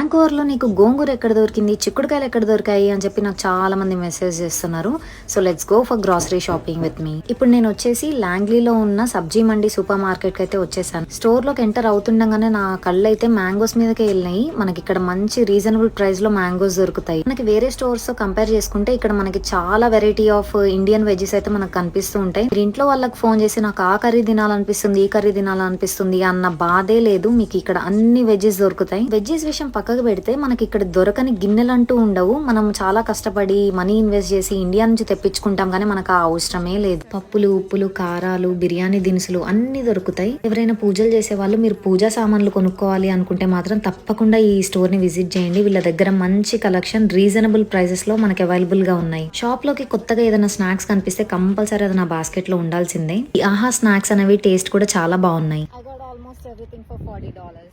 వ్యాంకోవర్లో నీకు గోంగూర ఎక్కడ దొరికింది, చిక్కుడుకాయలు ఎక్కడ దొరికాయి అని చెప్పి నాకు చాలా మంది మెసేజ్ చేస్తున్నారు. So let's go for grocery shopping with me. ఇప్పుడు నేను వచ్చేసి లాంగ్లీలో ఉన్న సబ్జీ మండి సూపర్ మార్కెట్ కి అయితే వచ్చేసాను. స్టోర్ లోకి ఎంటర్ అవుతుండగానే నా కళ్ళు అయితే మ్యాంగోస్ మీదకే వెళ్ళినాయి. మనకి ఇక్కడ మంచి రీజనబుల్ ప్రైస్ లో మ్యాంగోస్ దొరుకుతాయి. మనకి వేరే స్టోర్స్ తో కంపేర్ చేసుకుంటే ఇక్కడ మనకి చాలా వెరైటీ ఆఫ్ ఇండియన్ వెజెస్ అయితే మనకు కనిపిస్తూ ఉంటాయి. మీరు ఇంట్లో వాళ్ళకి ఫోన్ చేసి నాకు ఆ కర్రీ తినాలనిపిస్తుంది, ఈ కర్రీ తినాలనిపిస్తుంది అన్న బాధే లేదు. మీకు ఇక్కడ అన్ని వెజెస్ దొరుకుతాయి. వెజెస్ విషయం పక్కకు పెడితే మనకి ఇక్కడ దొరకని గిన్నెలు అంటూ ఉండవు. మనం చాలా కష్టపడి మనీ ఇన్వెస్ట్ చేసి ఇండియా నుంచి తెప్పించుకుంటాం, కానీ మనకు ఆ అవసరమే లేదు. పప్పులు, ఉప్పులు, కారాలు, బిర్యానీ దినుసులు అన్ని దొరుకుతాయి. ఎవరైనా పూజలు చేసే వాళ్ళు మీరు పూజా సామాన్లు కొనుక్కోవాలి అనుకుంటే మాత్రం తప్పకుండా ఈ స్టోర్ ని విజిట్ చేయండి. వీళ్ళ దగ్గర మంచి కలెక్షన్ రీజనబుల్ ప్రైసెస్ లో మనకి అవైలబుల్ గా ఉన్నాయి. షాప్ లోకి కొత్తగా ఏదైనా స్నాక్స్ కనిపిస్తే కంపల్సరీ అది నా బాస్కెట్ లో ఉండాల్సిందే. ఈ ఆహా స్నాక్స్ అనేవి టేస్ట్ కూడా చాలా బాగున్నాయి. I got almost everything for $40.